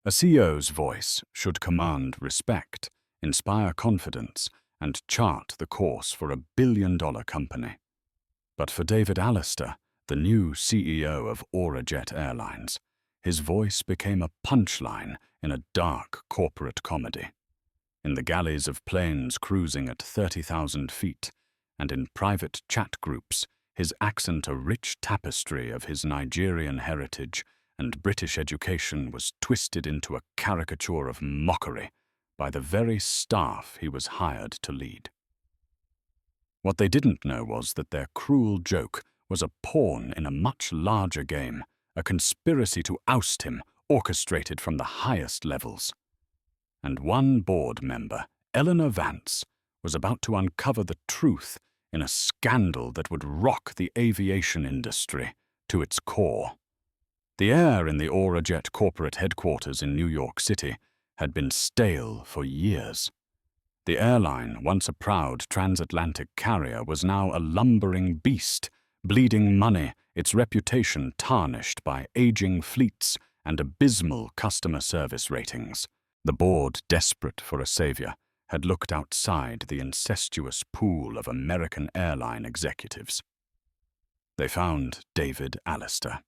A CEO's voice should command respect, inspire confidence, and chart the course for a billion-dollar company. But for David Allister, the new CEO of Orajet Airlines, his voice became a punchline in a dark corporate comedy. In the galleys of planes cruising at 30,000 feet, and in private chat groups, his accent a rich tapestry of his Nigerian heritage and British education was twisted into a caricature of mockery by the very staff he was hired to lead. What they didn't know was that their cruel joke was a pawn in a much larger game, a conspiracy to oust him, orchestrated from the highest levels. And one board member, Eleanor Vance, was about to uncover the truth in a scandal that would rock the aviation industry to its core. The air in the Orajet corporate headquarters in New York City had been stale for years. The airline, once a proud transatlantic carrier, was now a lumbering beast, bleeding money, its reputation tarnished by aging fleets and abysmal customer service ratings. The board, desperate for a savior, had looked outside the incestuous pool of American airline executives. They found David Allister.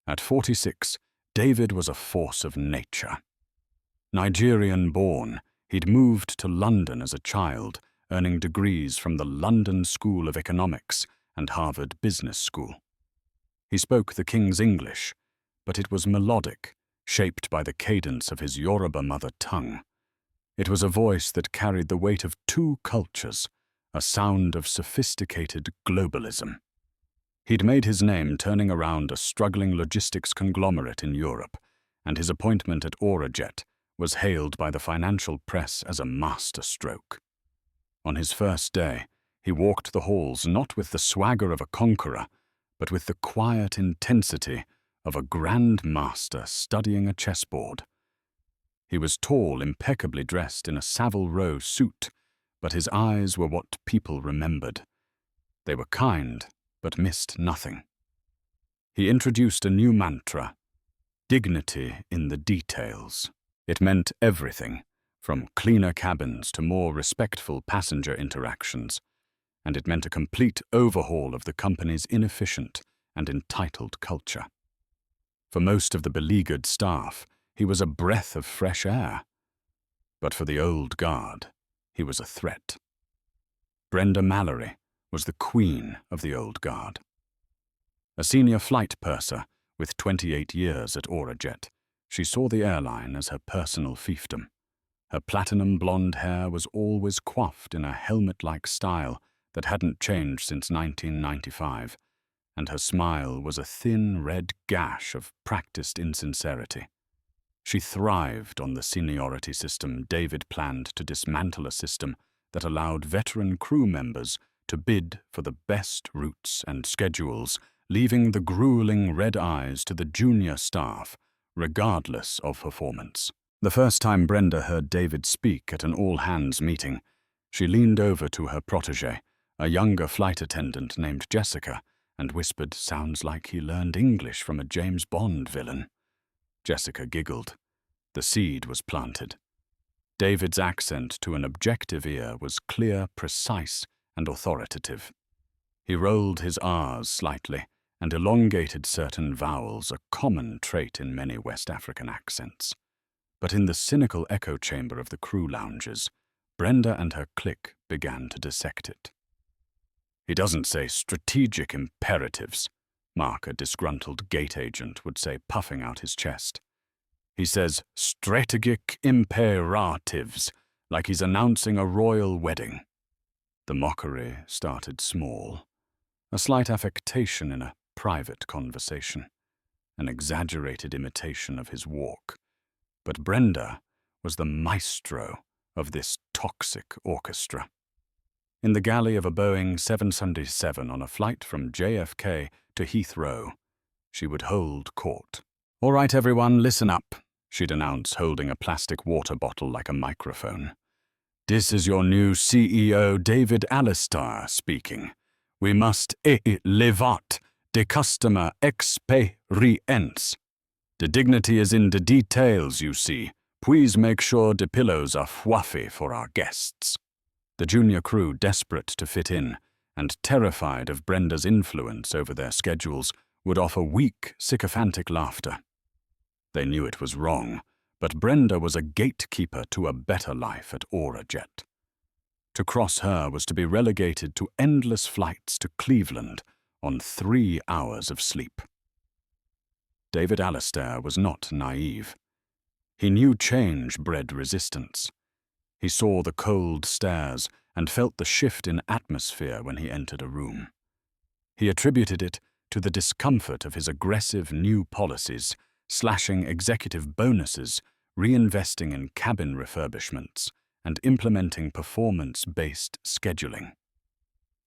At 46, David was a force of nature. Nigerian-born, he'd moved to London as a child, earning degrees from the London School of Economics and Harvard Business School. He spoke the King's English, but it was melodic, shaped by the cadence of his Yoruba mother tongue. It was a voice that carried the weight of two cultures, a sound of sophisticated globalism. He'd made his name turning around a struggling logistics conglomerate in Europe, and his appointment at Orajet was hailed by the financial press as a masterstroke. On his first day, he walked the halls not with the swagger of a conqueror, but with the quiet intensity of a grand master studying a chessboard. He was tall, impeccably dressed in a Savile Row suit, but his eyes were what people remembered. They were kind, but missed nothing. He introduced a new mantra, dignity in the details. It meant everything, from cleaner cabins to more respectful passenger interactions, and it meant a complete overhaul of the company's inefficient and entitled culture. For most of the beleaguered staff, he was a breath of fresh air. But for the old guard, he was a threat. Brenda Mallory was the queen of the old guard. A senior flight purser with 28 years at Orajet, she saw the airline as her personal fiefdom. Her platinum blonde hair was always coiffed in a helmet-like style that hadn't changed since 1995, and her smile was a thin red gash of practiced insincerity. She thrived on the seniority system David planned to dismantle, a system that allowed veteran crew members to bid for the best routes and schedules, leaving the grueling red eyes to the junior staff, regardless of performance. The first time Brenda heard David speak at an all-hands meeting, she leaned over to her protégé, a younger flight attendant named Jessica, and whispered, "Sounds like he learned English from a James Bond villain." Jessica giggled. The seed was planted. David's accent to an objective ear was clear, precise, and authoritative. He rolled his R's slightly and elongated certain vowels, a common trait in many West African accents. But in the cynical echo chamber of the crew lounges, Brenda and her clique began to dissect it. "He doesn't say strategic imperatives," Mark, a disgruntled gate agent, would say, puffing out his chest. "He says strategic imperatives, like he's announcing a royal wedding." The mockery started small, a slight affectation in a private conversation, an exaggerated imitation of his walk. But Brenda was the maestro of this toxic orchestra. In the galley of a Boeing 777 on a flight from JFK to Heathrow, she would hold court. "All right, everyone, listen up," she'd announce, holding a plastic water bottle like a microphone. "This is your new CEO, David Allister, speaking. We must live out the customer experience." "The dignity is in the details, you see. Please make sure the pillows are fluffy for our guests." The junior crew, desperate to fit in and terrified of Brenda's influence over their schedules, would offer weak, sycophantic laughter. They knew it was wrong, but Brenda was a gatekeeper to a better life at Aurajet. To cross her was to be relegated to endless flights to Cleveland on 3 hours of sleep. David Alistair was not naive. He knew change bred resistance. He saw the cold stares and felt the shift in atmosphere when he entered a room. He attributed it to the discomfort of his aggressive new policies, slashing executive bonuses, reinvesting in cabin refurbishments, and implementing performance-based scheduling.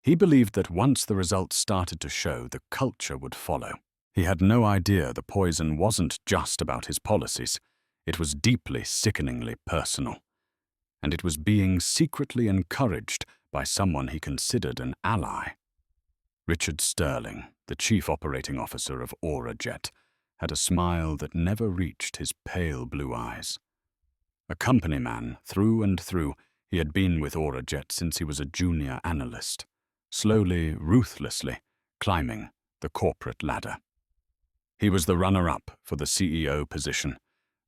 He believed that once the results started to show, the culture would follow. He had no idea the poison wasn't just about his policies. It was deeply, sickeningly personal. And it was being secretly encouraged by someone he considered an ally. Richard Sterling, the chief operating officer of Aurajet, had a smile that never reached his pale blue eyes. A company man through and through, he had been with Aurajet since he was a junior analyst, slowly, ruthlessly, climbing the corporate ladder. He was the runner-up for the CEO position,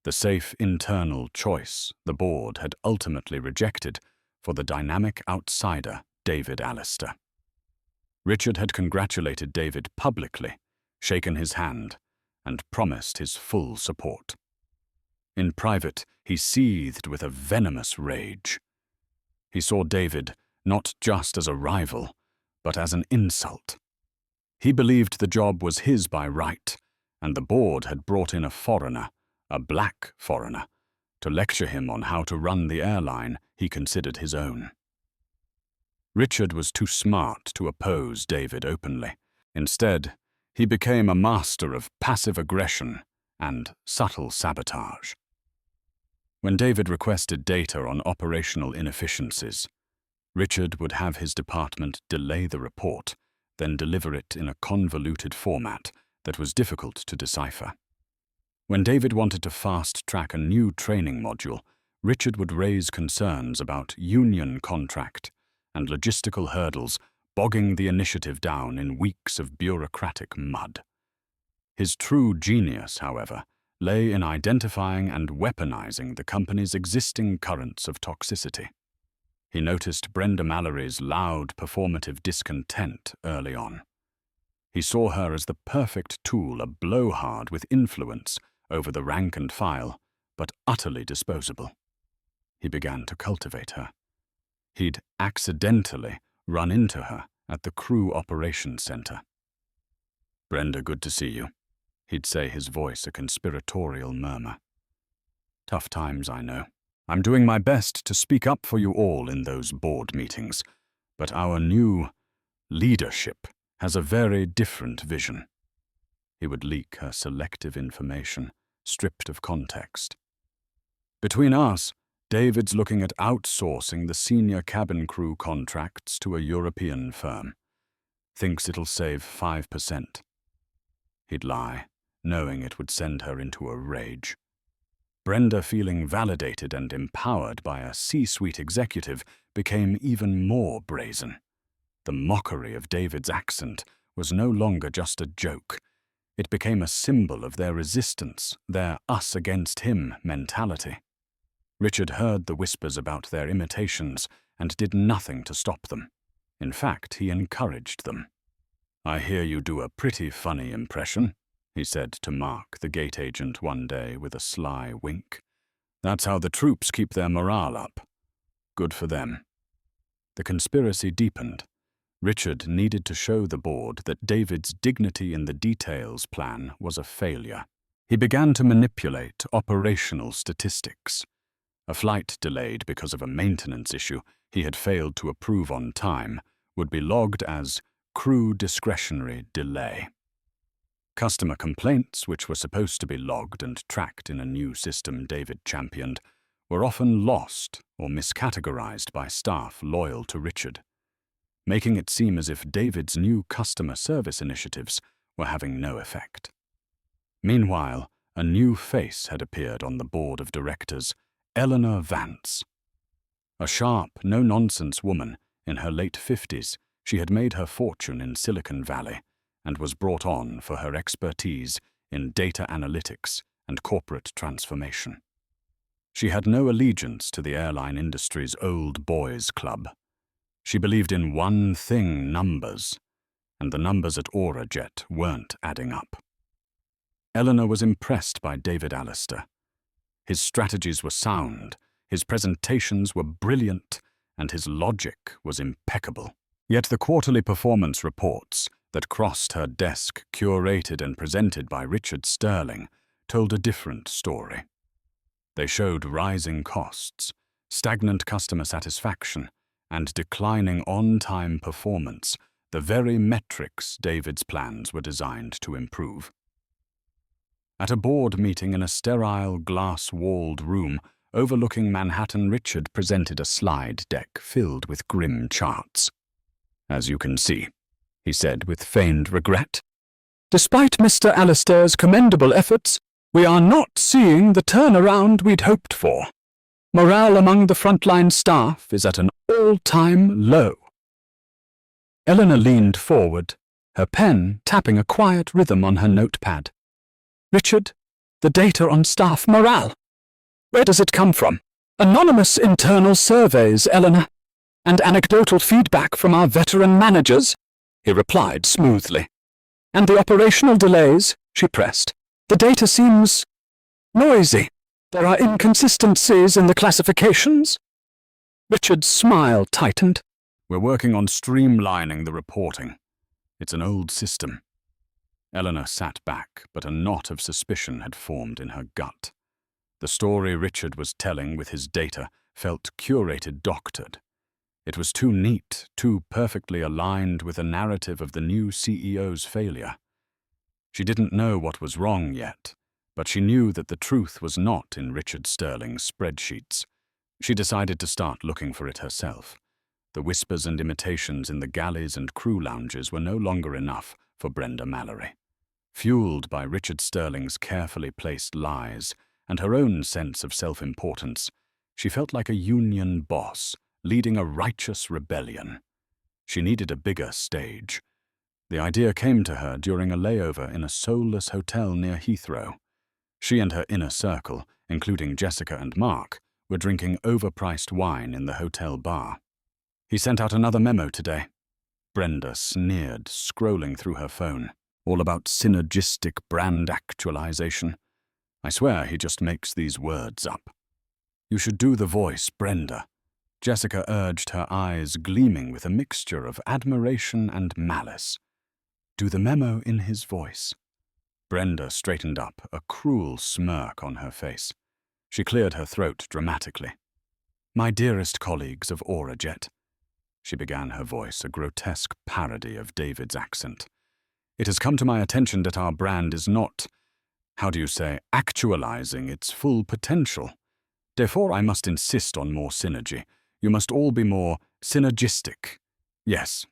the safe internal choice the board had ultimately rejected for the dynamic outsider David Alistair. Richard had congratulated David publicly, shaken his hand, and promised his full support. In private, he seethed with a venomous rage. He saw David not just as a rival, but as an insult. He believed the job was his by right, and the board had brought in a foreigner, a black foreigner, to lecture him on how to run the airline he considered his own. Richard was too smart to oppose David openly. Instead, he became a master of passive aggression and subtle sabotage. When David requested data on operational inefficiencies, Richard would have his department delay the report, then deliver it in a convoluted format that was difficult to decipher. When David wanted to fast-track a new training module, Richard would raise concerns about union contract and logistical hurdles, bogging the initiative down in weeks of bureaucratic mud. His true genius, however, lay in identifying and weaponizing the company's existing currents of toxicity. He noticed Brenda Mallory's loud, performative discontent early on. He saw her as the perfect tool, a blowhard with influence over the rank and file, but utterly disposable. He began to cultivate her. He'd accidentally run into her at the crew operations center. "Brenda, good to see you," he'd say, his voice a conspiratorial murmur. "Tough times, I know. I'm doing my best to speak up for you all in those board meetings, but our new leadership has a very different vision." He would leak her selective information, stripped of context. "Between us, David's looking at outsourcing the senior cabin crew contracts to a European firm. Thinks it'll save 5%. He'd lie, knowing it would send her into a rage. Brenda, feeling validated and empowered by a C-suite executive, became even more brazen. The mockery of David's accent was no longer just a joke. It became a symbol of their resistance, their us-against-him mentality. Richard heard the whispers about their imitations and did nothing to stop them. In fact, he encouraged them. "I hear you do a pretty funny impression," he said to Mark, the gate agent, one day with a sly wink. "That's how the troops keep their morale up. Good for them." The conspiracy deepened. Richard needed to show the board that David's dignity in the details plan was a failure. He began to manipulate operational statistics. A flight delayed because of a maintenance issue he had failed to approve on time would be logged as crew discretionary delay. Customer complaints, which were supposed to be logged and tracked in a new system David championed, were often lost or miscategorized by staff loyal to Richard, making it seem as if David's new customer service initiatives were having no effect. Meanwhile, a new face had appeared on the board of directors, Eleanor Vance. A sharp, no-nonsense woman in her late 50s, she had made her fortune in Silicon Valley and was brought on for her expertise in data analytics and corporate transformation. She had no allegiance to the airline industry's old boys club. She believed in one thing: numbers, and the numbers at Aurajet weren't adding up. Eleanor was impressed by David Allister. His strategies were sound, his presentations were brilliant, and his logic was impeccable. Yet the quarterly performance reports that crossed her desk, curated and presented by Richard Sterling, told a different story. They showed rising costs, stagnant customer satisfaction, and declining on-time performance, the very metrics David's plans were designed to improve. At a board meeting in a sterile, glass-walled room overlooking Manhattan, Richard presented a slide deck filled with grim charts. "As you can see," he said with feigned regret, "despite Mr. Allister's commendable efforts, we are not seeing the turnaround we'd hoped for. Morale among the frontline staff is at an all-time low." Eleanor leaned forward, her pen tapping a quiet rhythm on her notepad. "Richard, the data on staff morale. Where does it come from?" "Anonymous internal surveys, Eleanor, and anecdotal feedback from our veteran managers," he replied smoothly. "And the operational delays?" she pressed. "The data seems noisy. There are inconsistencies in the classifications." Richard's smile tightened. "We're working on streamlining the reporting. It's an old system." Eleanor sat back, but a knot of suspicion had formed in her gut. The story Richard was telling with his data felt curated, doctored. It was too neat, too perfectly aligned with the narrative of the new CEO's failure. She didn't know what was wrong yet, but she knew that the truth was not in Richard Sterling's spreadsheets. She decided to start looking for it herself. The whispers and imitations in the galleys and crew lounges were no longer enough for Brenda Mallory. Fueled by Richard Sterling's carefully placed lies and her own sense of self-importance, she felt like a union boss leading a righteous rebellion. She needed a bigger stage. The idea came to her during a layover in a soulless hotel near Heathrow. She and her inner circle, including Jessica and Mark, were drinking overpriced wine in the hotel bar. "He sent out another memo today," Brenda sneered, scrolling through her phone. "All about synergistic brand actualization. I swear he just makes these words up." "You should do the voice, Brenda," Jessica urged, her eyes gleaming with a mixture of admiration and malice. "Do the memo in his voice." Brenda straightened up, a cruel smirk on her face. She cleared her throat dramatically. "My dearest colleagues of Aurajet," she began, her voice a grotesque parody of David's accent. "It has come to my attention that our brand is not, actualizing its full potential. Therefore, I must insist on more synergy. You must all be more synergistic." "Yes.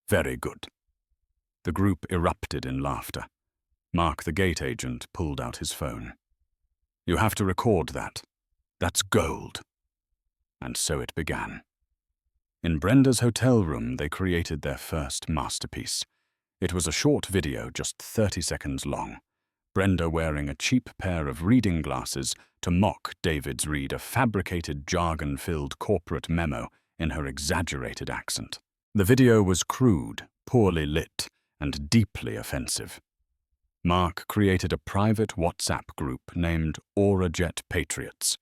Very good." The group erupted in laughter. Mark, the gate agent, pulled out his phone. "You have to record that. That's gold." And so it began. In Brenda's hotel room, they created their first masterpiece. It was a short video, just 30 seconds long. Brenda wearing a cheap pair of reading glasses to mock David's read a fabricated, jargon-filled corporate memo in her exaggerated accent. The video was crude, poorly lit, and deeply offensive. Mark created a private WhatsApp group named Aurajet Patriots.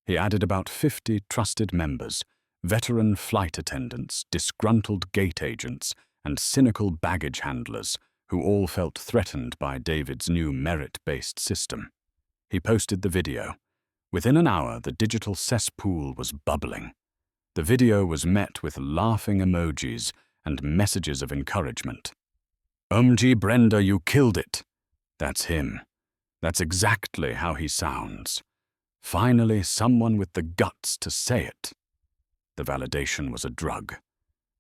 He added about 50 trusted members, veteran flight attendants, disgruntled gate agents, and cynical baggage handlers who all felt threatened by David's new merit-based system. He posted the video. Within an hour, the digital cesspool was bubbling. The video was met with laughing emojis and messages of encouragement. "OMG, Brenda, you killed it." That's him. That's exactly how he sounds. Finally, someone with the guts to say it. The validation was a drug.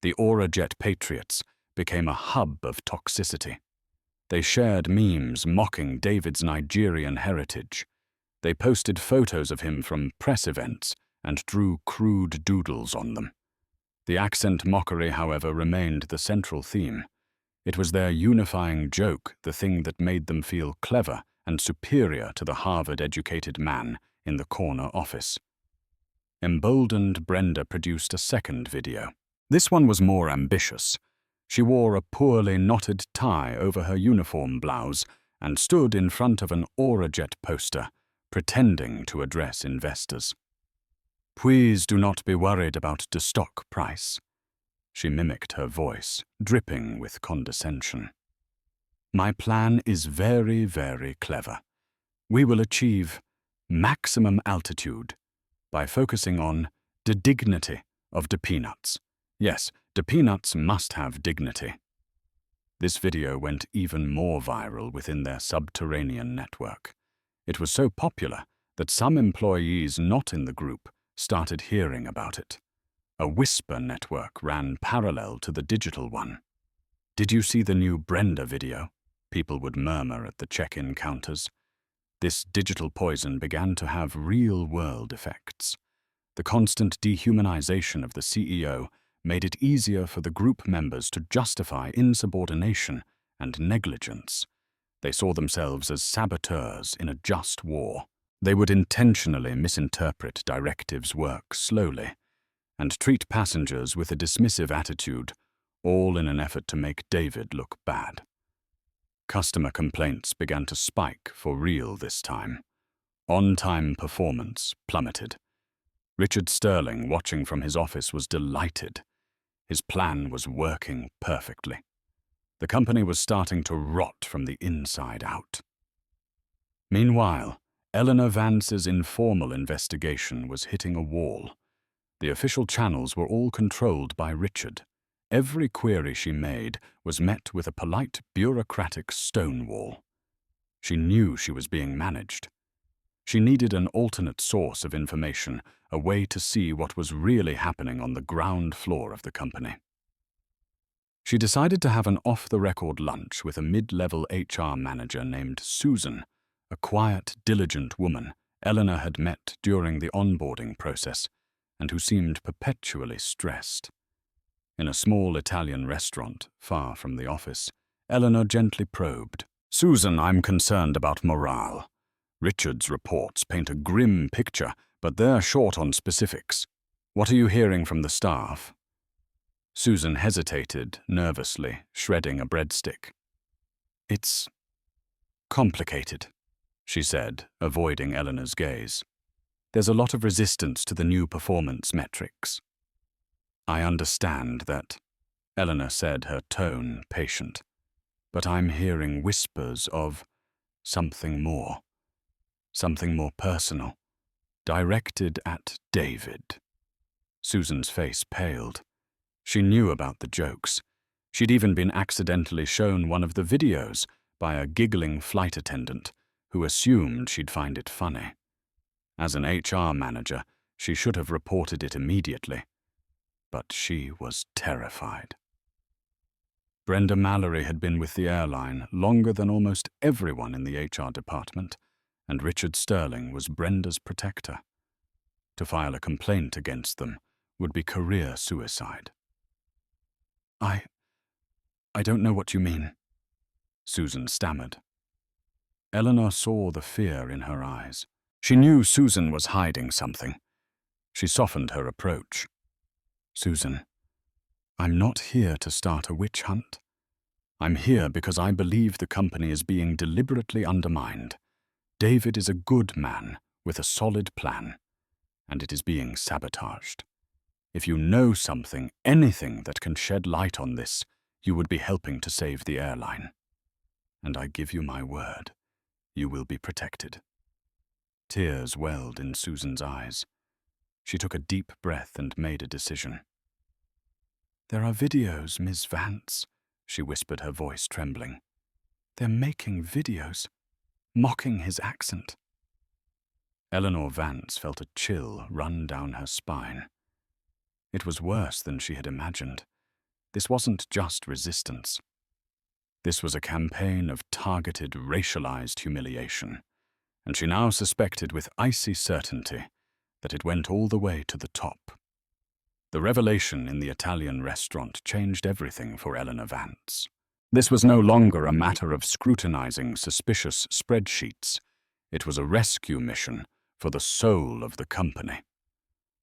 The Aurajet Patriots became a hub of toxicity. They shared memes mocking David's Nigerian heritage. They posted photos of him from press events and drew crude doodles on them. The accent mockery, however, remained the central theme. It was their unifying joke, the thing that made them feel clever and superior to the Harvard-educated man in the corner office. Emboldened, Brenda produced a second video. This one was more ambitious. She wore a poorly knotted tie over her uniform blouse and stood in front of an Aurajet poster, pretending to address investors. "Please do not be worried about the stock price." She mimicked her voice, dripping with condescension. "My plan is very, very clever. We will achieve maximum altitude by focusing on the dignity of the peanuts. Yes, the peanuts must have dignity." This video went even more viral within their subterranean network. It was so popular that some employees not in the group started hearing about it. A whisper network ran parallel to the digital one. "Did you see the new Brenda video?" people would murmur at the check-in counters. This digital poison began to have real-world effects. The constant dehumanization of the CEO made it easier for the group members to justify insubordination and negligence. They saw themselves as saboteurs in a just war. They would intentionally misinterpret directives' work slowly and treat passengers with a dismissive attitude, all in an effort to make David look bad. Customer complaints began to spike for real this time. On-time performance plummeted. Richard Sterling, watching from his office, was delighted. His plan was working perfectly. The company was starting to rot from the inside out. Meanwhile, Eleanor Vance's informal investigation was hitting a wall. The official channels were all controlled by Richard. Every query she made was met with a polite, bureaucratic stonewall. She knew she was being managed. She needed an alternate source of information, a way to see what was really happening on the ground floor of the company. She decided to have an off-the-record lunch with a mid-level HR manager named Susan, a quiet, diligent woman Eleanor had met during the onboarding process and who seemed perpetually stressed. In a small Italian restaurant, far from the office, Eleanor gently probed. "Susan, I'm concerned about morale. Richard's reports paint a grim picture, but they're short on specifics. What are you hearing from the staff?" Susan hesitated, nervously, shredding a breadstick. "It's complicated," she said, avoiding Eleanor's gaze. "There's a lot of resistance to the new performance metrics." "I understand that," Eleanor said, her tone patient. "But I'm hearing whispers of something more personal, directed at David." Susan's face paled. She knew about the jokes. She'd even been accidentally shown one of the videos by a giggling flight attendant who assumed she'd find it funny. As an HR manager, she should have reported it immediately. But she was terrified. Brenda Mallory had been with the airline longer than almost everyone in the HR department, and Richard Sterling was Brenda's protector. To file a complaint against them would be career suicide. I don't know what you mean," Susan stammered. Eleanor saw the fear in her eyes. She knew Susan was hiding something. She softened her approach. "Susan, I'm not here to start a witch hunt. I'm here because I believe the company is being deliberately undermined. David is a good man with a solid plan, and it is being sabotaged. If you know something, anything that can shed light on this, you would be helping to save the airline. And I give you my word, you will be protected." Tears welled in Susan's eyes. She took a deep breath and made a decision. "There are videos, Miss Vance," she whispered, her voice trembling. "They're making videos, mocking his accent." Eleanor Vance felt a chill run down her spine. It was worse than she had imagined. This wasn't just resistance. This was a campaign of targeted, racialized humiliation, and she now suspected with icy certainty that it went all the way to the top. The revelation in the Italian restaurant changed everything for Eleanor Vance. This was no longer a matter of scrutinizing suspicious spreadsheets. It was a rescue mission for the soul of the company.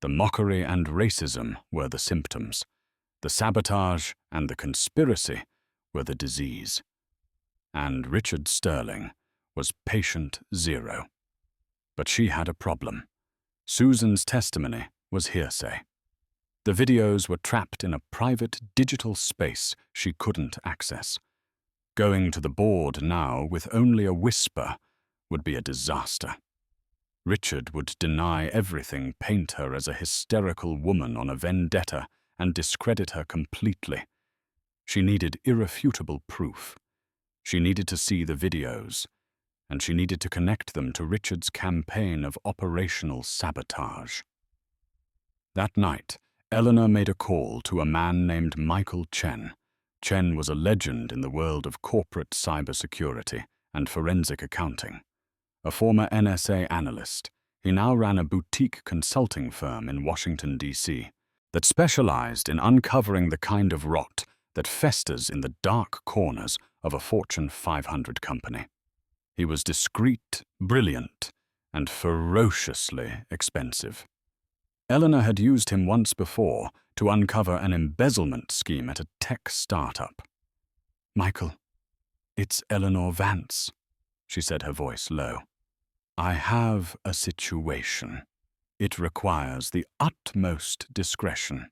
The mockery and racism were the symptoms. The sabotage and the conspiracy were the disease. And Richard Sterling was patient zero. But she had a problem. Susan's testimony was hearsay. The videos were trapped in a private digital space she couldn't access. Going to the board now with only a whisper would be a disaster. Richard would deny everything, paint her as a hysterical woman on a vendetta, and discredit her completely. She needed irrefutable proof. She needed to see the videos, and she needed to connect them to Richard's campaign of operational sabotage. That night, Eleanor made a call to a man named Michael Chen. Chen was a legend in the world of corporate cybersecurity and forensic accounting. A former NSA analyst, he now ran a boutique consulting firm in Washington, D.C. that specialized in uncovering the kind of rot that festers in the dark corners of a Fortune 500 company. He was discreet, brilliant, and ferociously expensive. Eleanor had used him once before to uncover an embezzlement scheme at a tech startup. "Michael, it's Eleanor Vance," she said, her voice low. "I have a situation. It requires the utmost discretion."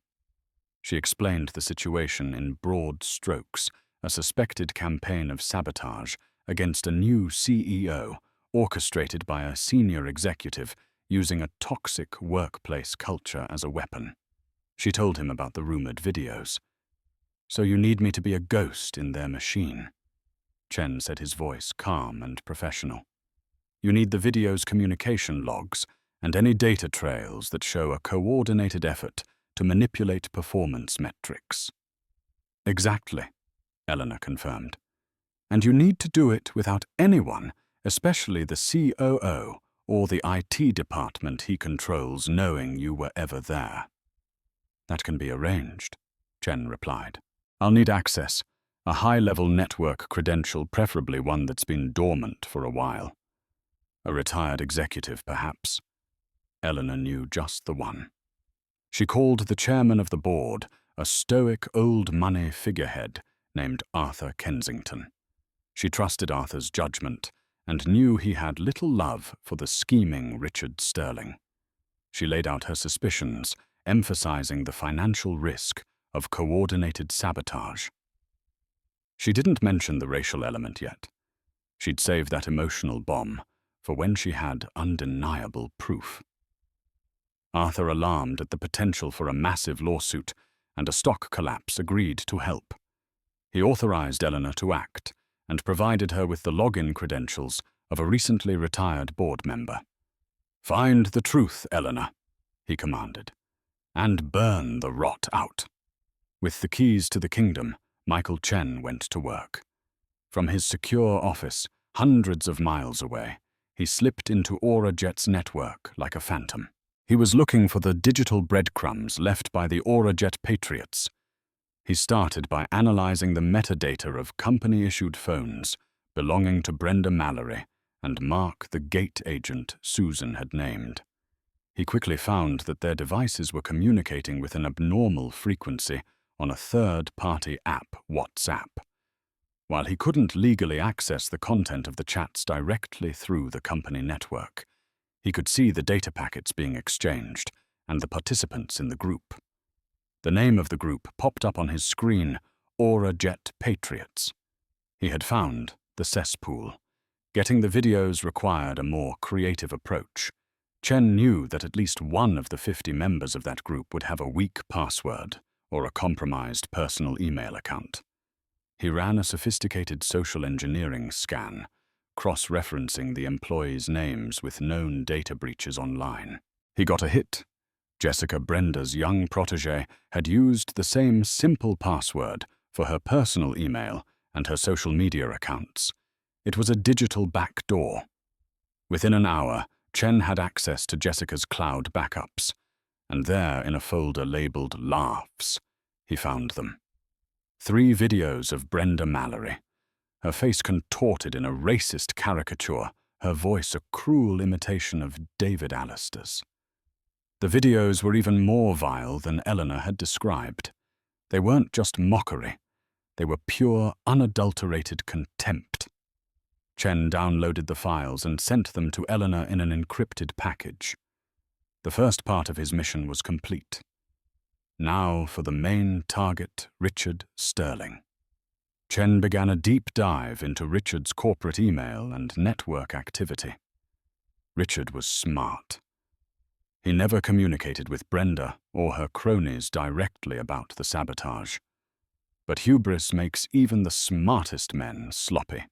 She explained the situation in broad strokes, a suspected campaign of sabotage against a new CEO orchestrated by a senior executive using a toxic workplace culture as a weapon. She told him about the rumored videos. "So you need me to be a ghost in their machine?" Chen said, his voice calm and professional. "You need the video's communication logs and any data trails that show a coordinated effort to manipulate performance metrics." "Exactly," Eleanor confirmed. "And you need to do it without anyone, especially the COO or the IT department he controls, knowing you were ever there." "That can be arranged," Chen replied. "I'll need access, a high-level network credential, preferably one that's been dormant for a while. A retired executive, perhaps." Eleanor knew just the one. She called the chairman of the board, a stoic old-money figurehead named Arthur Kensington. She trusted Arthur's judgment and knew he had little love for the scheming Richard Sterling. She laid out her suspicions, emphasizing the financial risk of coordinated sabotage. She didn't mention the racial element yet. She'd save that emotional bomb for when she had undeniable proof. Arthur, alarmed at the potential for a massive lawsuit and a stock collapse, agreed to help. He authorized Eleanor to act and provided her with the login credentials of a recently retired board member. "Find the truth, Eleanor," he commanded, "and burn the rot out." With the keys to the kingdom, Michael Chen went to work. From his secure office, hundreds of miles away, he slipped into AuraJet's network like a phantom. He was looking for the digital breadcrumbs left by the AuraJet patriots. He started by analyzing the metadata of company-issued phones belonging to Brenda Mallory and Mark, the gate agent Susan had named. He quickly found that their devices were communicating with an abnormal frequency on a third-party app, WhatsApp. While he couldn't legally access the content of the chats directly through the company network, he could see the data packets being exchanged and the participants in the group. The name of the group popped up on his screen, AuraJet Patriots. He had found the cesspool. Getting the videos required a more creative approach. Chen knew that at least one of the 50 members of that group would have a weak password or a compromised personal email account. He ran a sophisticated social engineering scan, cross-referencing the employees' names with known data breaches online. He got a hit. Jessica, Brenda's young protégé, had used the same simple password for her personal email and her social media accounts. It was a digital backdoor. Within an hour, Chen had access to Jessica's cloud backups, and there, in a folder labeled Laughs, he found them. 3 videos of Brenda Mallory, her face contorted in a racist caricature, her voice a cruel imitation of David Alistair's. The videos were even more vile than Eleanor had described. They weren't just mockery, they were pure, unadulterated contempt. Chen downloaded the files and sent them to Eleanor in an encrypted package. The first part of his mission was complete. Now for the main target, Richard Sterling. Chen began a deep dive into Richard's corporate email and network activity. Richard was smart. He never communicated with Brenda or her cronies directly about the sabotage. But hubris makes even the smartest men sloppy.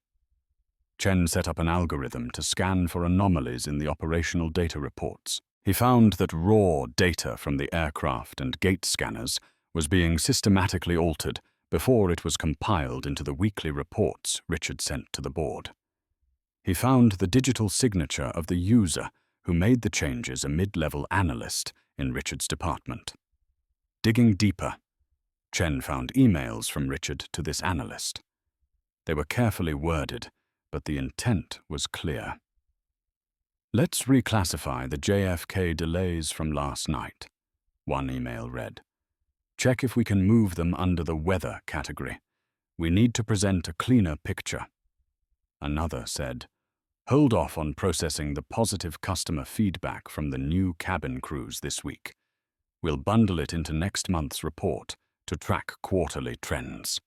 Chen set up an algorithm to scan for anomalies in the operational data reports. He found that raw data from the aircraft and gate scanners was being systematically altered before it was compiled into the weekly reports Richard sent to the board. He found the digital signature of the user who made the changes, a mid-level analyst in Richard's department. Digging deeper, Chen found emails from Richard to this analyst. They were carefully worded, but the intent was clear. "Let's reclassify the JFK delays from last night," one email read. "Check if we can move them under the weather category. We need to present a cleaner picture." Another said, "Hold off on processing the positive customer feedback from the new cabin crews this week. We'll bundle it into next month's report to track quarterly trends."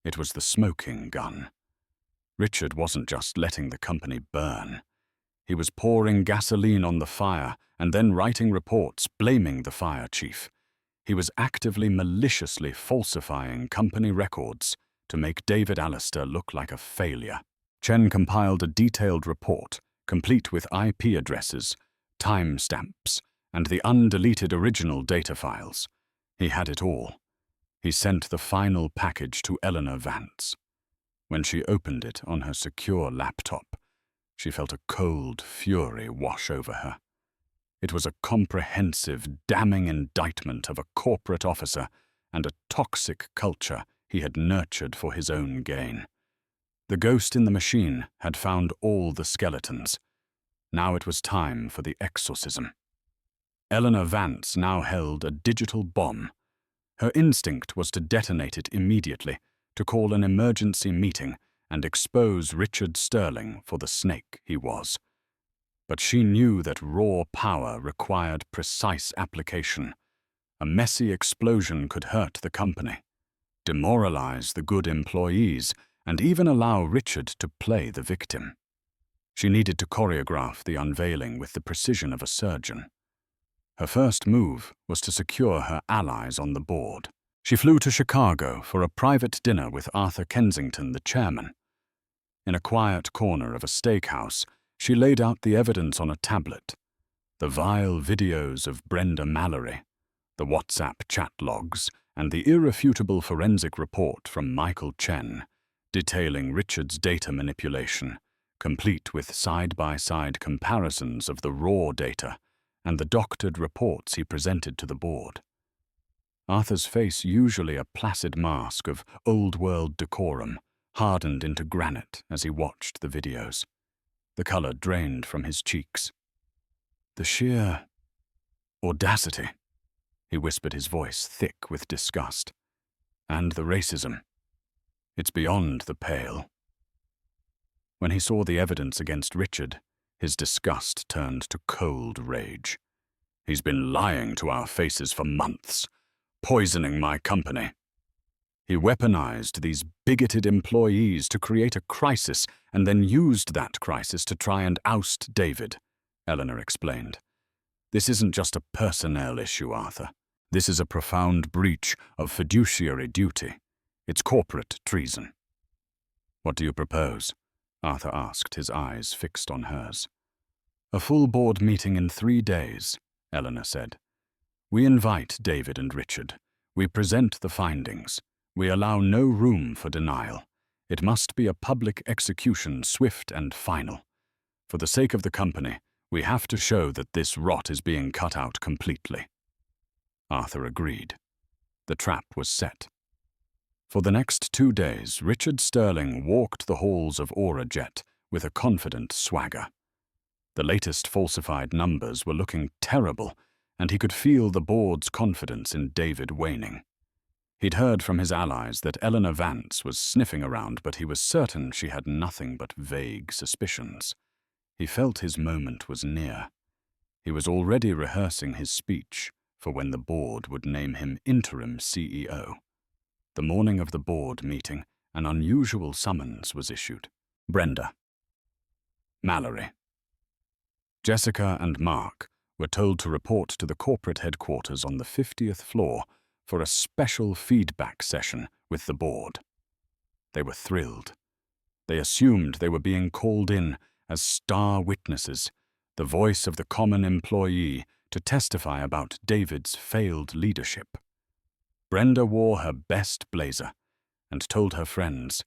It was the smoking gun. Richard wasn't just letting the company burn. He was pouring gasoline on the fire and then writing reports blaming the fire chief. He was actively, maliciously falsifying company records to make David Alistair look like a failure. Chen compiled a detailed report, complete with IP addresses, timestamps, and the undeleted original data files. He had it all. He sent the final package to Eleanor Vance. When she opened it on her secure laptop, she felt a cold fury wash over her. It was a comprehensive, damning indictment of a corporate officer and a toxic culture he had nurtured for his own gain. The ghost in the machine had found all the skeletons. Now it was time for the exorcism. Eleanor Vance now held a digital bomb. Her instinct was to detonate it immediately, to call an emergency meeting and expose Richard Sterling for the snake he was. But she knew that raw power required precise application. A messy explosion could hurt the company, demoralize the good employees, and even allow Richard to play the victim. She needed to choreograph the unveiling with the precision of a surgeon. Her first move was to secure her allies on the board. She flew to Chicago for a private dinner with Arthur Kensington, the chairman. In a quiet corner of a steakhouse, she laid out the evidence on a tablet. The vile videos of Brenda Mallory, the WhatsApp chat logs, and the irrefutable forensic report from Michael Chen, detailing Richard's data manipulation, complete with side-by-side comparisons of the raw data and the doctored reports he presented to the board. Arthur's face, usually a placid mask of old-world decorum, hardened into granite as he watched the videos. The color drained from his cheeks. "The sheer audacity," he whispered, his voice thick with disgust. "And the racism. It's beyond the pale." When he saw the evidence against Richard, his disgust turned to cold rage. "He's been lying to our faces for months, poisoning my company. He weaponized these bigoted employees to create a crisis and then used that crisis to try and oust David," Eleanor explained. "This isn't just a personnel issue, Arthur. This is a profound breach of fiduciary duty. It's corporate treason." "What do you propose?" Arthur asked, his eyes fixed on hers. "A full board meeting in 3 days," Eleanor said. "We invite David and Richard. We present the findings. We allow no room for denial. It must be a public execution, swift and final. For the sake of the company, we have to show that this rot is being cut out completely. Arthur agreed. The trap was set. For the next 2 days, Richard Sterling walked the halls of Aurajet with a confident swagger. The latest falsified numbers were looking terrible, and he could feel the board's confidence in David waning. He'd heard from his allies that Eleanor Vance was sniffing around, but he was certain she had nothing but vague suspicions. He felt his moment was near. He was already rehearsing his speech for when the board would name him interim CEO. The morning of the board meeting, an unusual summons was issued. Brenda. Mallory. Jessica and Mark were told to report to the corporate headquarters on the 50th floor for a special feedback session with the board. They were thrilled. They assumed they were being called in as star witnesses, the voice of the common employee, to testify about David's failed leadership. Brenda wore her best blazer and told her friends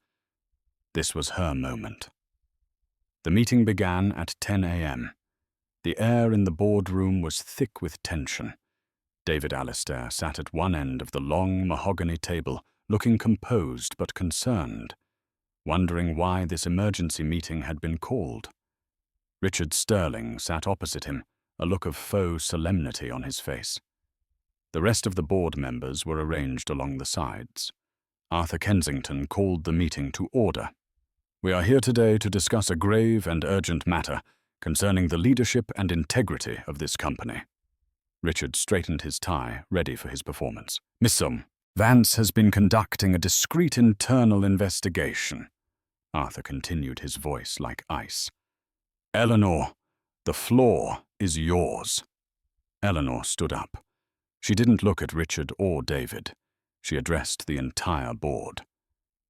this was her moment. The meeting began at 10 a.m. The air in the boardroom was thick with tension. David Alistair sat at one end of the long mahogany table, looking composed but concerned, wondering why this emergency meeting had been called. Richard Sterling sat opposite him, a look of faux solemnity on his face. The rest of the board members were arranged along the sides. Arthur Kensington called the meeting to order. "We are here today to discuss a grave and urgent matter concerning the leadership and integrity of this company." Richard straightened his tie, ready for his performance. "Miss Vance has been conducting a discreet internal investigation." Arthur continued, his voice like ice. "Eleanor, the floor is yours." Eleanor stood up. She didn't look at Richard or David. She addressed the entire board.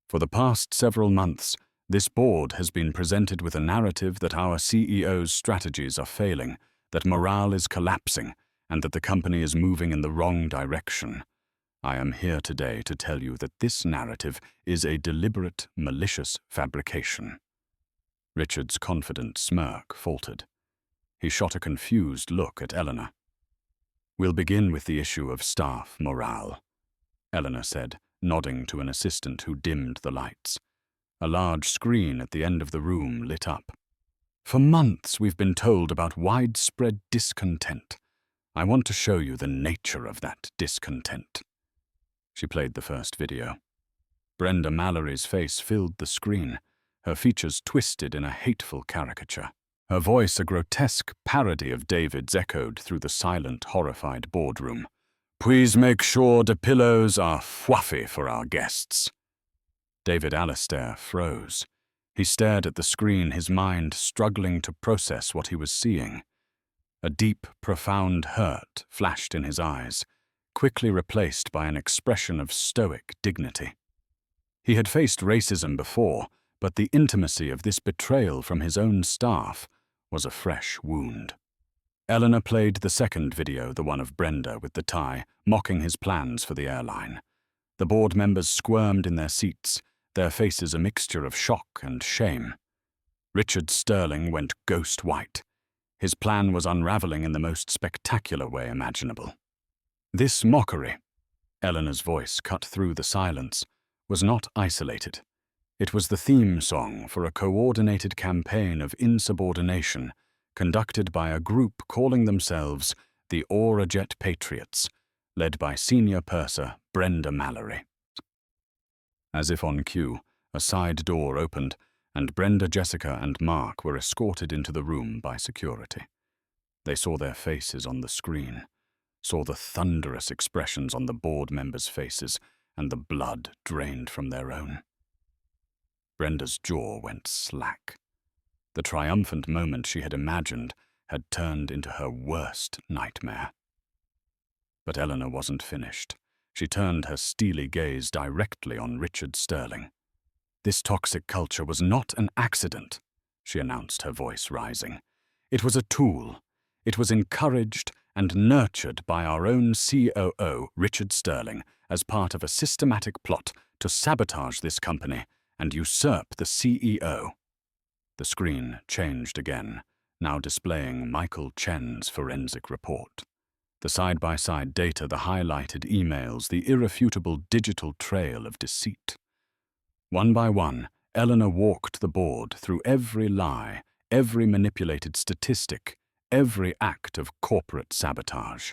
For the past several months, this board has been presented with a narrative that our CEO's strategies are failing, that morale is collapsing, and that the company is moving in the wrong direction. I am here today to tell you that this narrative is a deliberate, malicious fabrication. Richard's confident smirk faltered. He shot a confused look at Eleanor. "We'll begin with the issue of staff morale," Eleanor said, nodding to an assistant who dimmed the lights. A large screen at the end of the room lit up. "For months we've been told about widespread discontent. I want to show you the nature of that discontent." She played the first video. Brenda Mallory's face filled the screen, her features twisted in a hateful caricature. Her voice, a grotesque parody of David's, echoed through the silent, horrified boardroom. "Please make sure the pillows are fluffy for our guests." David Alistair froze. He stared at the screen, his mind struggling to process what he was seeing. A deep, profound hurt flashed in his eyes, quickly replaced by an expression of stoic dignity. He had faced racism before, but the intimacy of this betrayal from his own staff was a fresh wound. Eleanor played the second video, the one of Brenda with the tie, mocking his plans for the airline. The board members squirmed in their seats, their faces a mixture of shock and shame. Richard Sterling went ghost white. His plan was unraveling in the most spectacular way imaginable. This mockery, Eleanor's voice cut through the silence, was not isolated. It was the theme song for a coordinated campaign of insubordination conducted by a group calling themselves the Aurajet Patriots, led by senior purser Brenda Mallory. As if on cue, a side door opened, and Brenda, Jessica, and Mark were escorted into the room by security. They saw their faces on the screen, saw the thunderous expressions on the board members' faces, and the blood drained from their own. Brenda's jaw went slack. The triumphant moment she had imagined had turned into her worst nightmare. But Eleanor wasn't finished. She turned her steely gaze directly on Richard Sterling. "This toxic culture was not an accident," she announced, her voice rising. "It was a tool. It was encouraged and nurtured by our own COO, Richard Sterling, as part of a systematic plot to sabotage this company and usurp the CEO. The screen changed again, now displaying Michael Chen's forensic report. The side-by-side data, the highlighted emails, the irrefutable digital trail of deceit. One by one, Eleanor walked the board through every lie, every manipulated statistic, every act of corporate sabotage.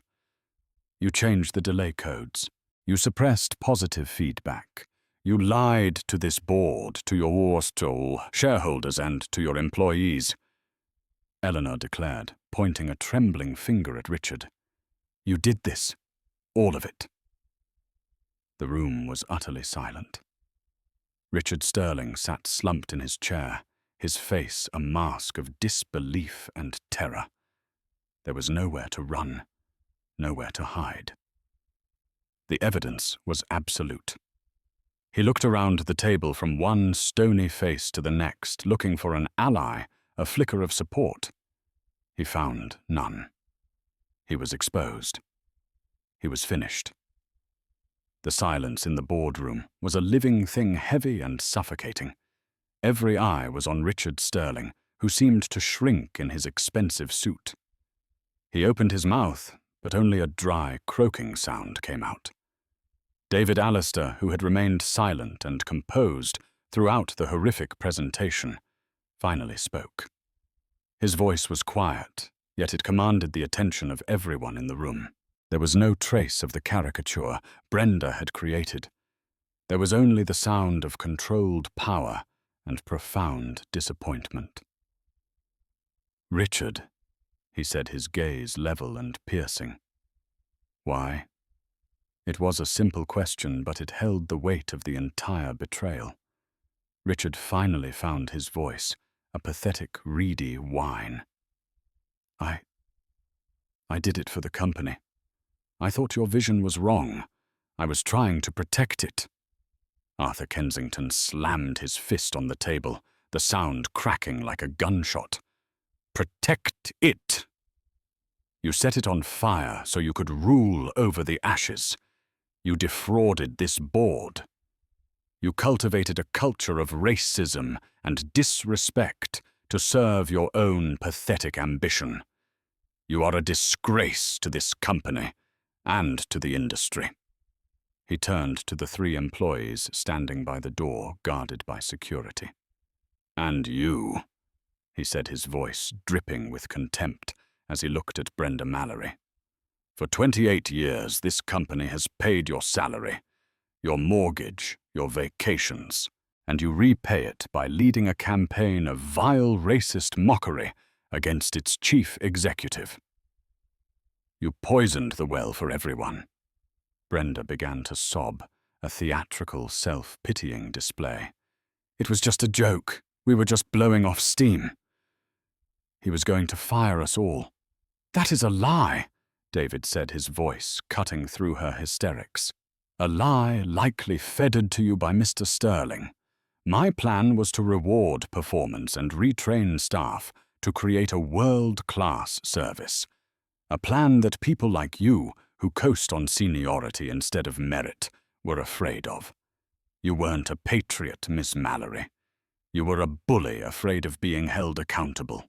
You changed the delay codes. You suppressed positive feedback. You lied to this board, to your shareholders, and to your employees. Eleanor declared, pointing a trembling finger at Richard. You did this. All of it. The room was utterly silent. Richard Sterling sat slumped in his chair, his face a mask of disbelief and terror. There was nowhere to run, nowhere to hide. The evidence was absolute. He looked around the table from one stony face to the next, looking for an ally, a flicker of support. He found none. He was exposed. He was finished. The silence in the boardroom was a living thing, heavy and suffocating. Every eye was on Richard Sterling, who seemed to shrink in his expensive suit. He opened his mouth, but only a dry, croaking sound came out. David Alistair, who had remained silent and composed throughout the horrific presentation, finally spoke. His voice was quiet, yet it commanded the attention of everyone in the room. There was no trace of the caricature Brenda had created. There was only the sound of controlled power and profound disappointment. "Richard," he said, his gaze level and piercing. Why? It was a simple question, but it held the weight of the entire betrayal. Richard finally found his voice, a pathetic, reedy whine. I did it for the company. I thought your vision was wrong. I was trying to protect it." Arthur Kensington slammed his fist on the table, the sound cracking like a gunshot. "Protect it! You set it on fire so you could rule over the ashes. You defrauded this board. You cultivated a culture of racism and disrespect to serve your own pathetic ambition. You are a disgrace to this company and to the industry." He turned to the 3 employees standing by the door, guarded by security. "And you," he said, his voice dripping with contempt as he looked at Brenda Mallory. "For 28 years, this company has paid your salary, your mortgage, your vacations, and you repay it by leading a campaign of vile racist mockery against its chief executive. You poisoned the well for everyone." Brenda began to sob, a theatrical, self-pitying display. "It was just a joke. We were just blowing off steam." "He was going to fire us all." "That is a lie," David said, his voice cutting through her hysterics. "A lie likely fed to you by Mr. Sterling. My plan was to reward performance and retrain staff to create a world-class service. A plan that people like you, who coast on seniority instead of merit, were afraid of. You weren't a patriot, Miss Mallory. You were a bully afraid of being held accountable."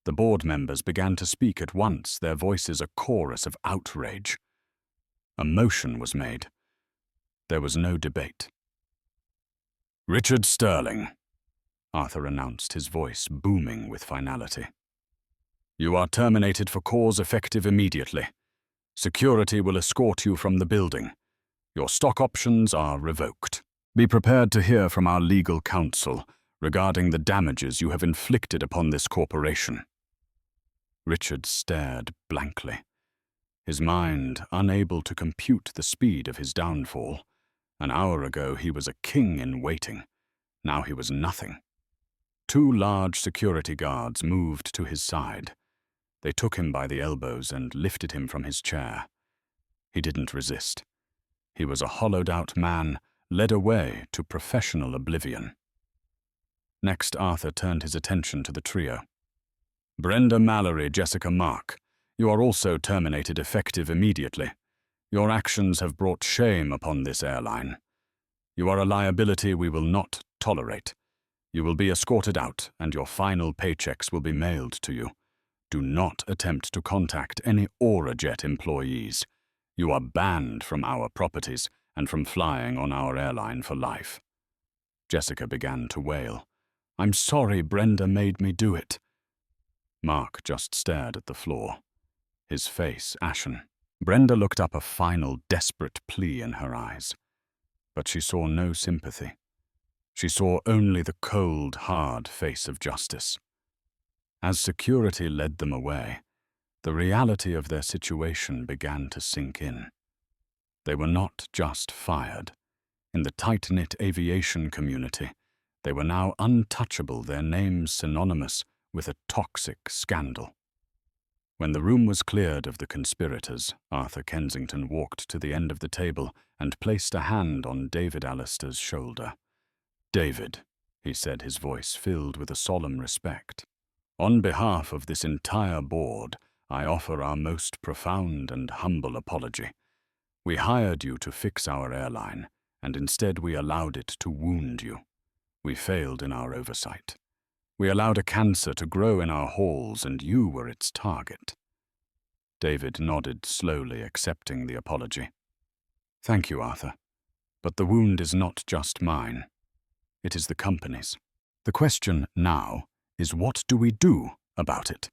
The board members began to speak at once, their voices a chorus of outrage. A motion was made. There was no debate. "Richard Sterling," Arthur announced, his voice booming with finality. "You are terminated for cause effective immediately. Security will escort you from the building. Your stock options are revoked. Be prepared to hear from our legal counsel regarding the damages you have inflicted upon this corporation." Richard stared blankly, his mind unable to compute the speed of his downfall. An hour ago he was a king in waiting. Now he was nothing. 2 large security guards moved to his side. They took him by the elbows and lifted him from his chair. He didn't resist. He was a hollowed-out man, led away to professional oblivion. Next, Arthur turned his attention to the trio. "Brenda Mallory, Jessica Mark, you are also terminated effective immediately. Your actions have brought shame upon this airline. You are a liability we will not tolerate. You will be escorted out, and your final paychecks will be mailed to you. Do not attempt to contact any Aurajet employees. You are banned from our properties and from flying on our airline for life." Jessica began to wail. "I'm sorry Brenda made me do it." Mark just stared at the floor, his face ashen. Brenda looked up, a final, desperate plea in her eyes. But she saw no sympathy. She saw only the cold, hard face of justice. As security led them away, the reality of their situation began to sink in. They were not just fired. In the tight-knit aviation community, they were now untouchable, their names synonymous with a toxic scandal. When the room was cleared of the conspirators, Arthur Kensington walked to the end of the table and placed a hand on David Allister's shoulder. "David," he said, his voice filled with a solemn respect, "on behalf of this entire board, I offer our most profound and humble apology. We hired you to fix our airline, and instead we allowed it to wound you. We failed in our oversight. We allowed a cancer to grow in our halls, and you were its target." David nodded slowly, accepting the apology. "Thank you, Arthur. But the wound is not just mine. It is the company's. The question now is, what do we do about it?"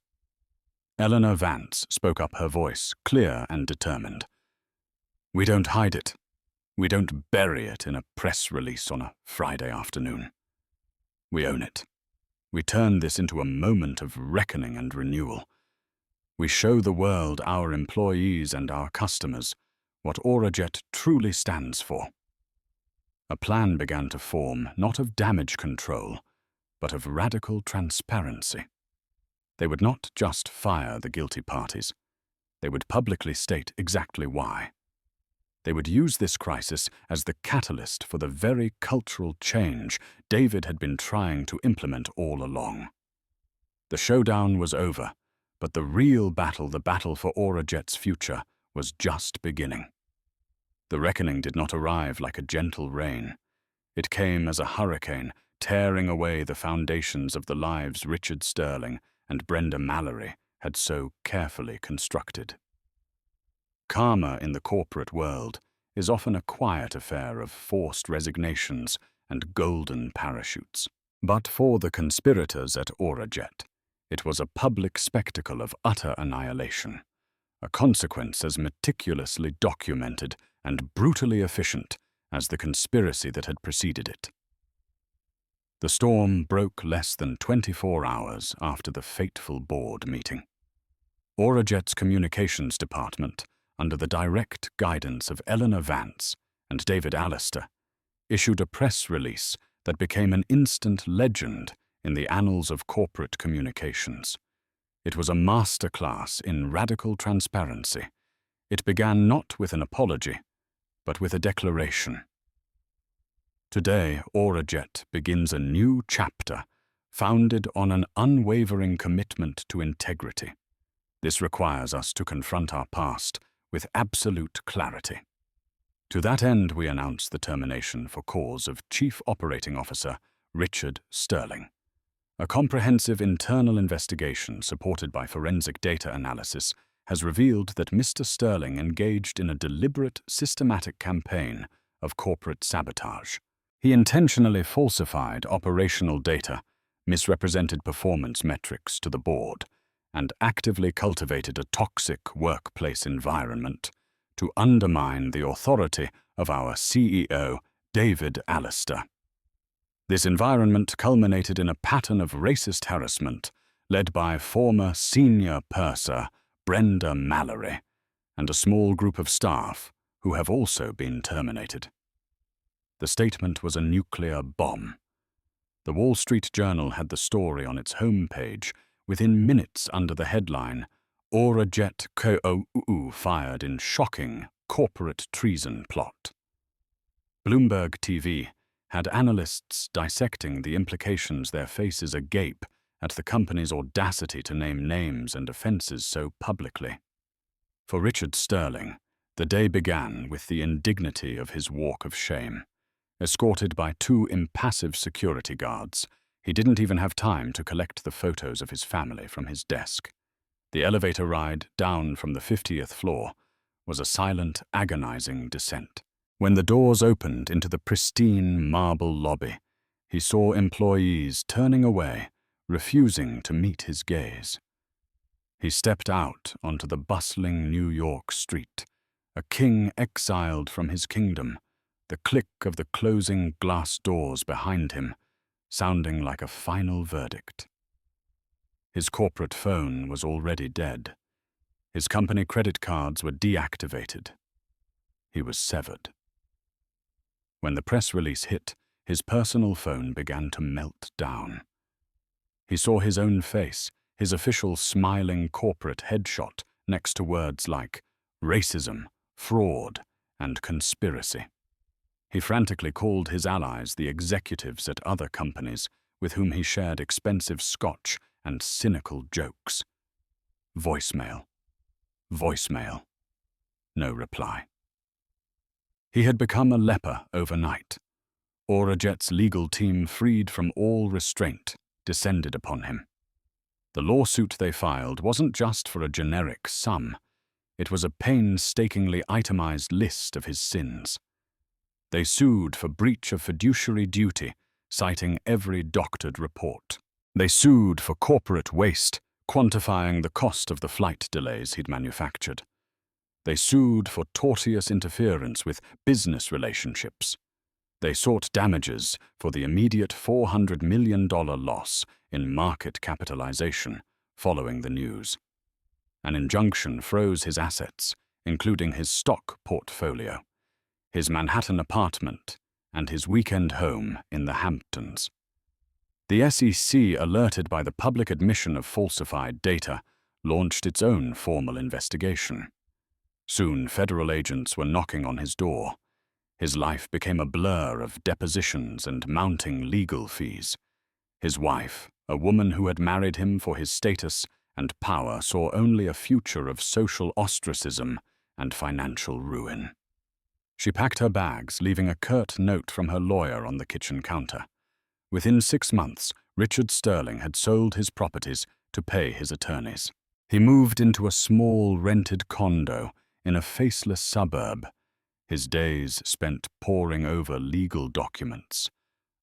Eleanor Vance spoke up, her voice clear and determined. "We don't hide it. We don't bury it in a press release on a Friday afternoon. We own it. We turn this into a moment of reckoning and renewal. We show the world, our employees and our customers, what Aurajet truly stands for." A plan began to form, not of damage control, but of radical transparency. They would not just fire the guilty parties. They would publicly state exactly why. They would use this crisis as the catalyst for the very cultural change David had been trying to implement all along. The showdown was over, but the real battle, the battle for Aurajet's future, was just beginning. The reckoning did not arrive like a gentle rain. It came as a hurricane, tearing away the foundations of the lives Richard Sterling and Brenda Mallory had so carefully constructed. Karma in the corporate world is often a quiet affair of forced resignations and golden parachutes. But for the conspirators at Aurajet, it was a public spectacle of utter annihilation, a consequence as meticulously documented and brutally efficient as the conspiracy that had preceded it. The storm broke less than 24 hours after the fateful board meeting. Aurajet's communications department, under the direct guidance of Eleanor Vance and David Allister, issued a press release that became an instant legend in the annals of corporate communications. It was a masterclass in radical transparency. It began not with an apology, but with a declaration. Today, Aurajet begins a new chapter founded on an unwavering commitment to integrity. This requires us to confront our past with absolute clarity. To that end, we announce the termination for cause of Chief Operating Officer Richard Sterling. A comprehensive internal investigation supported by forensic data analysis has revealed that Mr. Sterling engaged in a deliberate, systematic campaign of corporate sabotage. He intentionally falsified operational data, misrepresented performance metrics to the board, and actively cultivated a toxic workplace environment to undermine the authority of our CEO, David Allister. This environment culminated in a pattern of racist harassment led by former senior purser Brenda Mallory and a small group of staff who have also been terminated. The statement was a nuclear bomb. The Wall Street Journal had the story on its homepage within minutes under the headline, "Aurajet Co. fired in shocking corporate treason plot." Bloomberg TV had analysts dissecting the implications, their faces agape at the company's audacity to name names and offenses so publicly. For Richard Sterling, the day began with the indignity of his walk of shame. Escorted by two impassive security guards, he didn't even have time to collect the photos of his family from his desk. The elevator ride down from the 50th floor was a silent, agonizing descent. When the doors opened into the pristine marble lobby, he saw employees turning away, refusing to meet his gaze. He stepped out onto the bustling New York street, a king exiled from his kingdom, the click of the closing glass doors behind him, sounding like a final verdict. His corporate phone was already dead. His company credit cards were deactivated. He was severed. When the press release hit, his personal phone began to melt down. He saw his own face, his official smiling corporate headshot next to words like racism, fraud, and conspiracy. He frantically called his allies, the executives at other companies, with whom he shared expensive scotch and cynical jokes. Voicemail. Voicemail. No reply. He had become a leper overnight. Aurajet's legal team, freed from all restraint, descended upon him. The lawsuit they filed wasn't just for a generic sum. It was a painstakingly itemized list of his sins. They sued for breach of fiduciary duty, citing every doctored report. They sued for corporate waste, quantifying the cost of the flight delays he'd manufactured. They sued for tortious interference with business relationships. They sought damages for the immediate $400 million loss in market capitalization following the news. An injunction froze his assets, including his stock portfolio, his Manhattan apartment, and his weekend home in the Hamptons. The SEC, alerted by the public admission of falsified data, launched its own formal investigation. Soon, federal agents were knocking on his door. His life became a blur of depositions and mounting legal fees. His wife, a woman who had married him for his status and power, saw only a future of social ostracism and financial ruin. She packed her bags, leaving a curt note from her lawyer on the kitchen counter. Within 6 months, Richard Sterling had sold his properties to pay his attorneys. He moved into a small rented condo in a faceless suburb, his days spent poring over legal documents,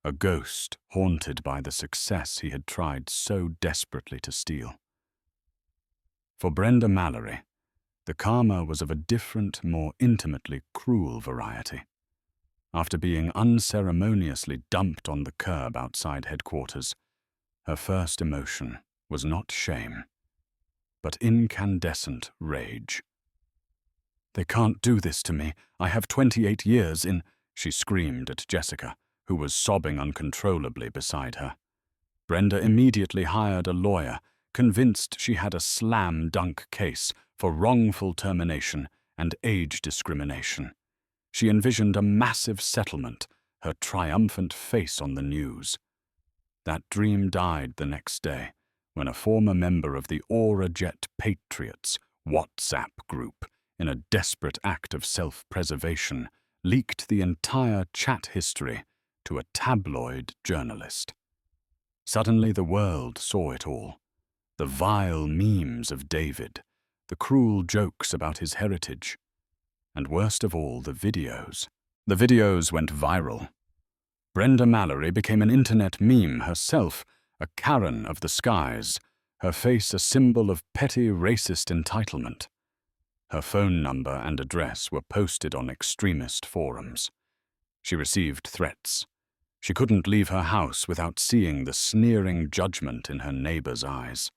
a ghost haunted by the success he had tried so desperately to steal. For Brenda Mallory, the karma was of a different, more intimately cruel variety. After being unceremoniously dumped on the curb outside headquarters, her first emotion was not shame, but incandescent rage. "They can't do this to me. I have 28 years in," she screamed at Jessica, who was sobbing uncontrollably beside her. Brenda immediately hired a lawyer, convinced she had a slam-dunk case for wrongful termination and age discrimination. She envisioned a massive settlement, her triumphant face on the news. That dream died the next day, when a former member of the Aurajet Patriots WhatsApp group, in a desperate act of self-preservation, leaked the entire chat history to a tabloid journalist. Suddenly the world saw it all. The vile memes of David, the cruel jokes about his heritage, and worst of all, the videos. The videos went viral. Brenda Mallory became an internet meme herself, a Karen of the skies, her face a symbol of petty racist entitlement. Her phone number and address were posted on extremist forums. She received threats. She couldn't leave her house without seeing the sneering judgment in her neighbor's eyes.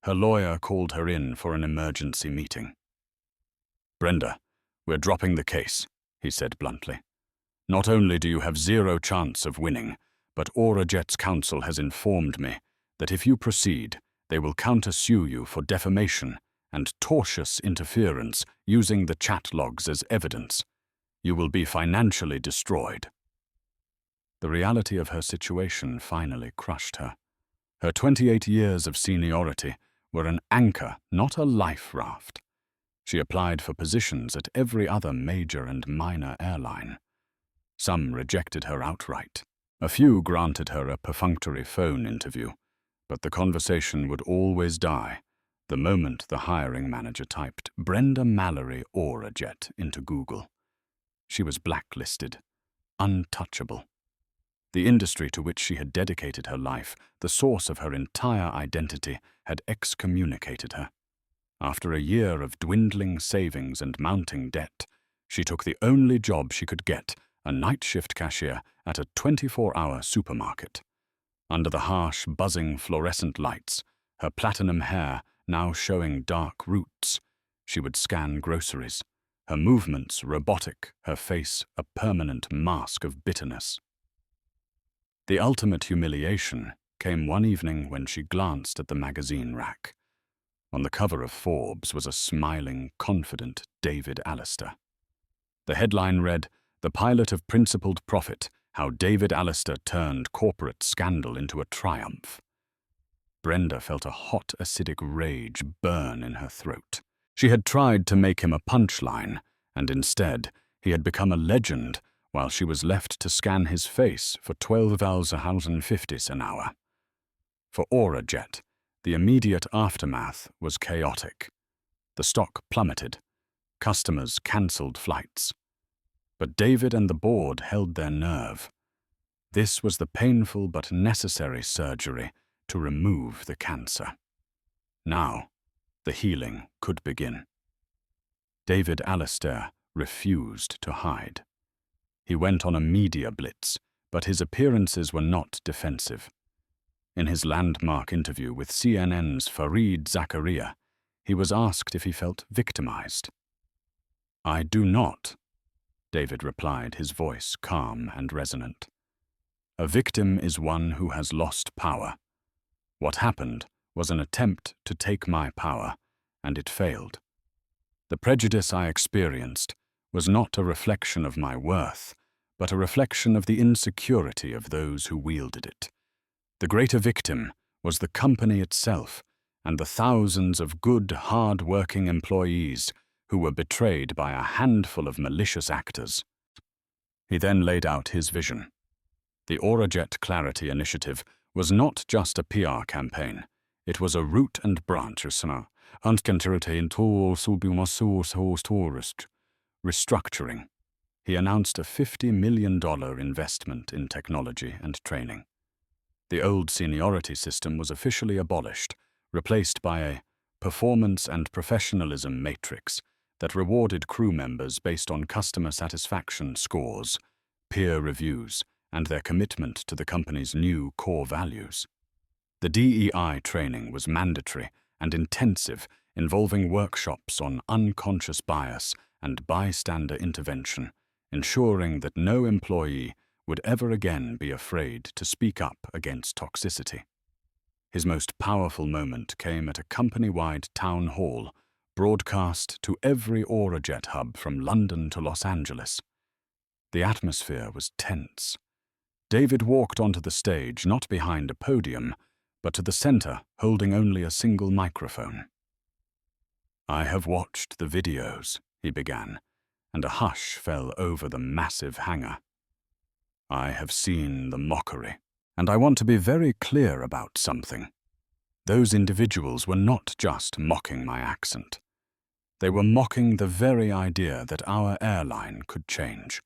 Her lawyer called her in for an emergency meeting. "Brenda, we're dropping the case," he said bluntly. "Not only do you have zero chance of winning, but Aurajet's counsel has informed me that if you proceed, they will countersue you for defamation and tortious interference using the chat logs as evidence. You will be financially destroyed." The reality of her situation finally crushed her. Her 28 years of seniority were an anchor, not a life raft. She applied for positions at every other major and minor airline. Some rejected her outright. A few granted her a perfunctory phone interview, but the conversation would always die the moment the hiring manager typed Brenda Mallory Aurajet into Google. She was blacklisted, untouchable. The industry to which she had dedicated her life, the source of her entire identity, had excommunicated her. After a year of dwindling savings and mounting debt, she took the only job she could get, a night shift cashier at a 24-hour supermarket. Under the harsh, buzzing fluorescent lights, her platinum hair now showing dark roots, she would scan groceries, her movements robotic, her face a permanent mask of bitterness. The ultimate humiliation came one evening when she glanced at the magazine rack. On the cover of Forbes was a smiling, confident David Allister. The headline read, "The Pilot of Principled Profit, How David Allister Turned Corporate Scandal into a Triumph." Brenda felt a hot, acidic rage burn in her throat. She had tried to make him a punchline, and instead he had become a legend while she was left to scan his face for 12,50 an hour. For Aurajet, the immediate aftermath was chaotic. The stock plummeted. Customers cancelled flights. But David and the board held their nerve. This was the painful but necessary surgery to remove the cancer. Now, the healing could begin. David Allister refused to hide. He went on a media blitz, but his appearances were not defensive. In his landmark interview with CNN's Fareed Zakaria, he was asked if he felt victimized. "I do not," David replied, his voice calm and resonant. "A victim is one who has lost power. What happened was an attempt to take my power, and it failed. The prejudice I experienced was not a reflection of my worth, but a reflection of the insecurity of those who wielded it. The greater victim was the company itself and the thousands of good, hard-working employees who were betrayed by a handful of malicious actors." He then laid out his vision. The Aurajet Clarity Initiative was not just a PR campaign. It was a root and branch restructuring. He announced a $50 million investment in technology and training. The old seniority system was officially abolished, replaced by a performance and professionalism matrix that rewarded crew members based on customer satisfaction scores, peer reviews, and their commitment to the company's new core values. The DEI training was mandatory and intensive, involving workshops on unconscious bias and bystander intervention, ensuring that no employee would ever again be afraid to speak up against toxicity. His most powerful moment came at a company-wide town hall, broadcast to every Aurajet hub from London to Los Angeles. The atmosphere was tense. David walked onto the stage, not behind a podium, but to the center, holding only a single microphone. "I have watched the videos," he began, and a hush fell over the massive hangar. "I have seen the mockery, and I want to be very clear about something. Those individuals were not just mocking my accent. They were mocking the very idea that our airline could change.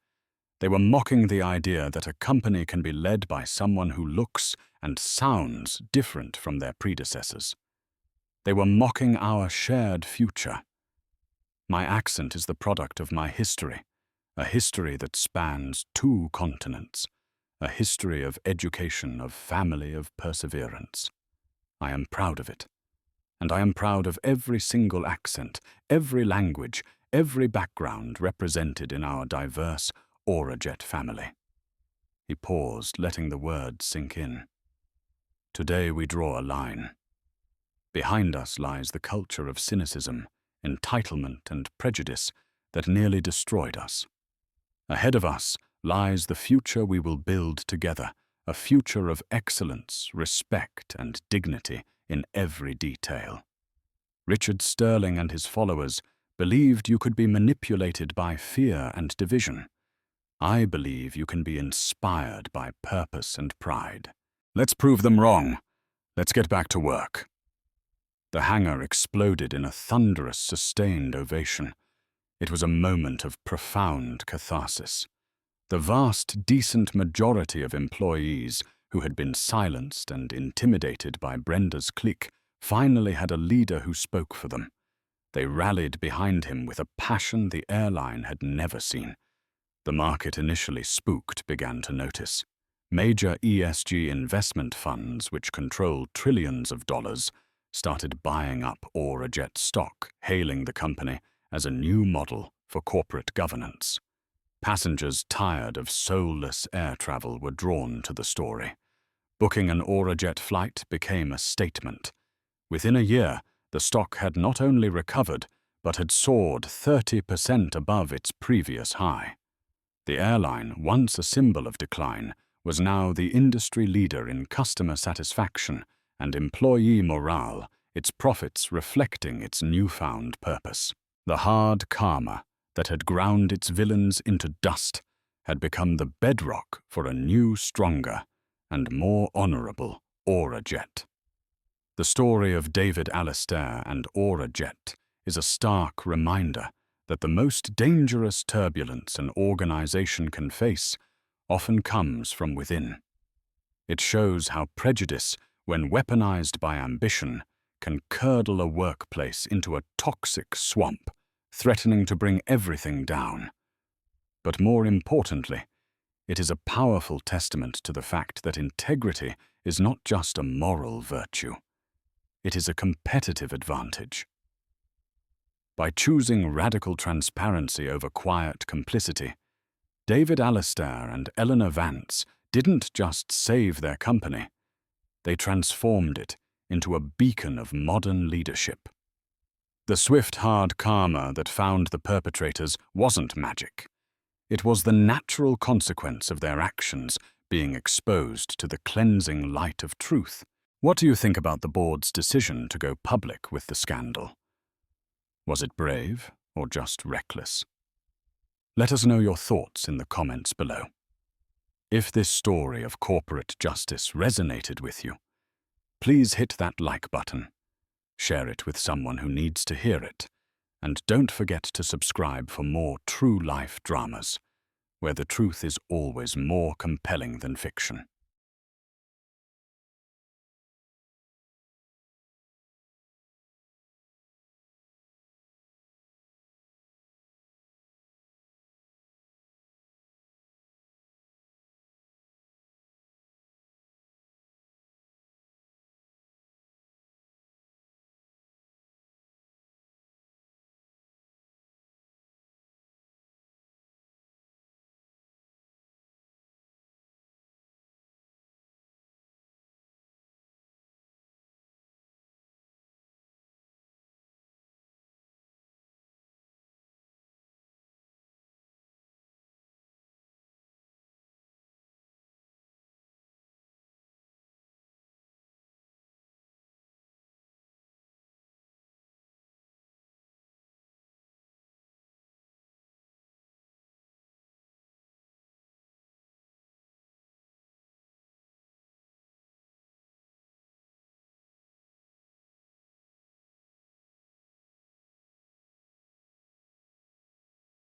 They were mocking the idea that a company can be led by someone who looks and sounds different from their predecessors. They were mocking our shared future. My accent is the product of my history, a history that spans 2 continents, a history of education, of family, of perseverance. I am proud of it, and I am proud of every single accent, every language, every background represented in our diverse Aurajet family." He paused, letting the words sink in. "Today we draw a line. Behind us lies the culture of cynicism, entitlement, and prejudice that nearly destroyed us. Ahead of us lies the future we will build together, a future of excellence, respect, and dignity in every detail. Richard Sterling and his followers believed you could be manipulated by fear and division. I believe you can be inspired by purpose and pride. Let's prove them wrong. Let's get back to work. The hangar exploded in a thunderous, sustained ovation. It was a moment of profound catharsis. The vast, decent majority of employees who had been silenced and intimidated by Brenda's clique finally had a leader who spoke for them. They rallied behind him with a passion the airline had never seen. The market, initially spooked, began to notice. Major ESG investment funds, which controlled trillions of dollars, started buying up Aurajet stock, hailing the company as a new model for corporate governance. Passengers tired of soulless air travel were drawn to the story. Booking an Aurajet flight became a statement. Within a year, the stock had not only recovered, but had soared 30% above its previous high. The airline, once a symbol of decline, was now the industry leader in customer satisfaction and employee morale, its profits reflecting its newfound purpose. The hard karma that had ground its villains into dust had become the bedrock for a new, stronger, and more honorable Aurajet. The story of David Alistair and Aurajet is a stark reminder that the most dangerous turbulence an organization can face often comes from within. It shows how prejudice, when weaponized by ambition, can curdle a workplace into a toxic swamp, threatening to bring everything down. But more importantly, it is a powerful testament to the fact that integrity is not just a moral virtue. It is a competitive advantage. By choosing radical transparency over quiet complicity, David Alistair and Eleanor Vance didn't just save their company, they transformed it into a beacon of modern leadership. The swift, hard karma that found the perpetrators wasn't magic. It was the natural consequence of their actions being exposed to the cleansing light of truth. What do you think about the board's decision to go public with the scandal? Was it brave or just reckless? Let us know your thoughts in the comments below. If this story of corporate justice resonated with you, please hit that like button, share it with someone who needs to hear it, and don't forget to subscribe for more true-life dramas, where the truth is always more compelling than fiction.